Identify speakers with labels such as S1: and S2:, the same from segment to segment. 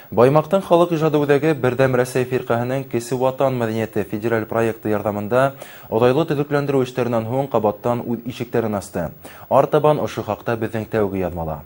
S1: Баймактың халык ижады үҙәге Бердәм Рәсәй фирҡаһының Кесе ватан мәҙәниәте федераль проекты ярҙамында оҙайлы төҙөкләндереү эштәренән һуң ҡабаттан үҙ ишектәрен асты. Артабан ошо хаҡта беҙҙең тәүге яҙмала.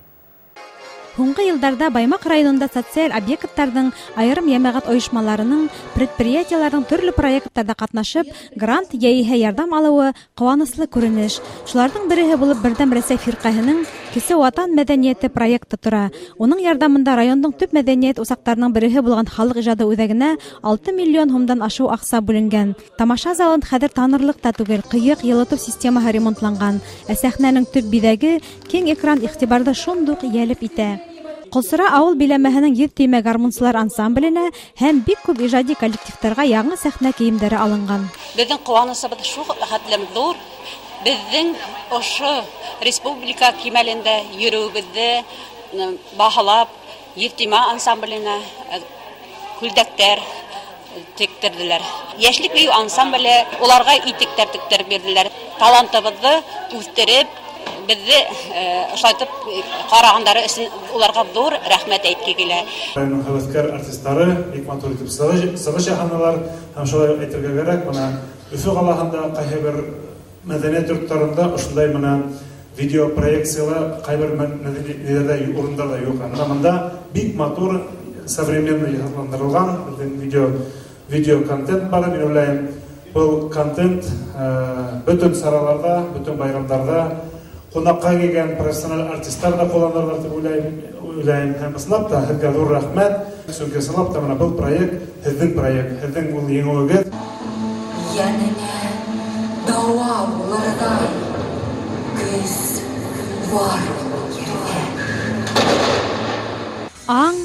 S2: Һуңғы йылдарда Баймак районында социаль объекттарҙың, айырым йәмәғәт ойошмаларының, предприятиеларҙың төрлө проекттарда ҡатнашып, грант йәиһә ярҙам алыуы ҡыуаныслы күренеш. Шуларҙың береһе булып Бердәм Рәсәй фирҡаһының Кесе ватан мәҙәниәте проекты тора. Уның ярҙамында райондың төп мәҙәниәт усаҡтарының береһе булған халыҡ ижады үҙәгенә 6 миллион һумдан ашыу аҡса бүленгән. Тамаша залын хәҙер танырлыҡ та түгел, ҡыйыҡ йылытыу системаһы ремонтланған. Ә сәхнәнең төп биҙәге киң экран иғтибарҙы шундуҡ йәлеп итә. Ҡолсора ауыл биләмәһенең 100 төймә гармунсылар ансамбленә һәм бик күп ижади коллективтарға яңы сәхнә кейемдәре алынған.
S3: Беҙҙең ҡыуанысыбыҙ шул хәтлем ҙур. Беҙҙең ошо республика кимәлендә йөрөүебеҙҙе баһалап, 100 төймә ансамбленә күлдәктәр тектерҙеләр. Йәшлек бейеү ансамбле уларға итектәр тектереп бирҙеләр. Талантыбыҙҙы үҫтереп, беҙҙе ошайтып ҡарағандары өсөн уларға ҙур рәхмәт әйткегә килә.
S4: Районның һәүәҫкәр артистары бик матур итеп сығыш яһанылар һәм шулай әйтергә кәрәк, бына Өфө ҡалаһында ҡайһы бер мәҙәниәт йорттарында ошондай видео проекциялар ҡайбер мәҙәни урындарҙа юҡ. Бында бик матур, современный яһаландырылған видео контент бар. Мин уйлайым, был контент бөтөн сараларҙа, бөтөн байрамдарҙа ҡунаҡҡа килгән профессиональ артисттар да ҡулланырҙар дип уйлайым. Һәм ысынлап та һеҙгә ҙур рәхмәт. Сөнки ысынлап та был проект һеҙҙең проект, һеҙҙең ул еңеүегеҙ.
S5: Йәненә дауа булырҙай көс бар ерҙә.
S2: Аң,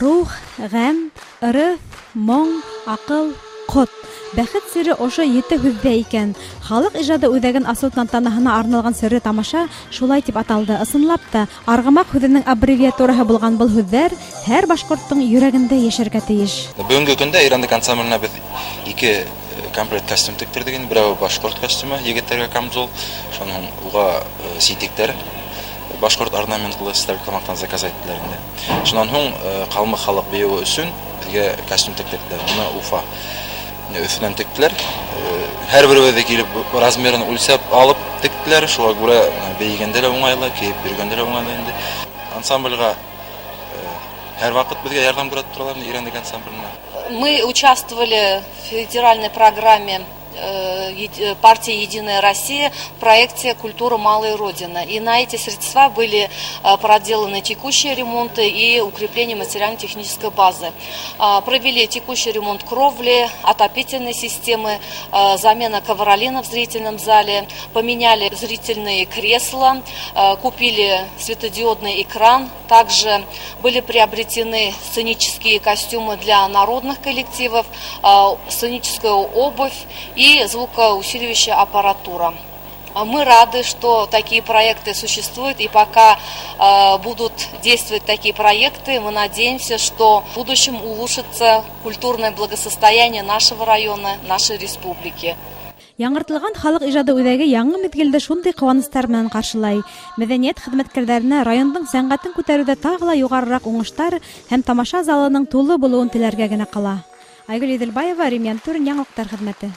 S2: рух, ғәм, ырыҫ, моң, аҡыл, ҡот. Бәхет сире ошо 7 һүҙҙә икән. Халыҡ ижады үҙәген асыу тантанаһына арналған серле тамаша шулай тип аталды. Ысынлап та, арғымаҡ һүҙенең аббревиатураһы булған был һүҙҙәр һәр башҡорттоң йөрәгендә йәшәргә тейеш.
S6: Бөгөнгө көндә Ирандык ансамбленә беҙ 2 комплект костюм тектердек. Берәү башҡорт костюмы, егеттәргә камзол, шуның уға ситектәр, башҡорт орнаментлы стәлкамактан заказ иттеләр инде. Шунан һуң ҡалмыҡ халыҡ бейеүе өсөн беҙгә костюм тектерҙеләр. Уны Уфа Өфөнән тектеләр. Һәр беребеҙҙе килеп размерын үлсәп алып тектеләр. Шуға күрә бейегәндә лә уңайлы, кейеп йөргәндә лә уңайлы инде. Ансамбльға һәр ваҡыт беҙгә ярҙам күрә торалар Ирандык ансамбленә.
S7: Мы участвовали в федеральной программе партии «Единая Россия» в проекте «Культура малой Родины». И на эти средства были проделаны текущие ремонты и укрепление материально-технической базы. Провели текущий ремонт кровли, отопительной системы, замена ковролина в зрительном зале, поменяли зрительные кресла, купили светодиодный экран. Также были приобретены сценические костюмы для народных коллективов, сценическая обувь и звукоусиливающая аппаратура. Мы рады, что такие проекты существуют, и пока будут действовать такие проекты, мы надеемся, что в будущем улучшится культурное благосостояние нашего района, нашей республики.
S2: Яңыртылған халык ижады үҙәге яңы миҙгелде шундай ҡыуаныстар менән ҡаршылай. Мәҙәниәт хеҙмәткәрҙәренә райондың сәнғәтен күтәреүҙә тағы ла юғарыраҡ уңыштар һәм тамаша залының тулы булыуын теләргә генә ҡала. Айгөл Иҙелбаева, Рим Янтурин, Яңылыҡтар хеҙмәте.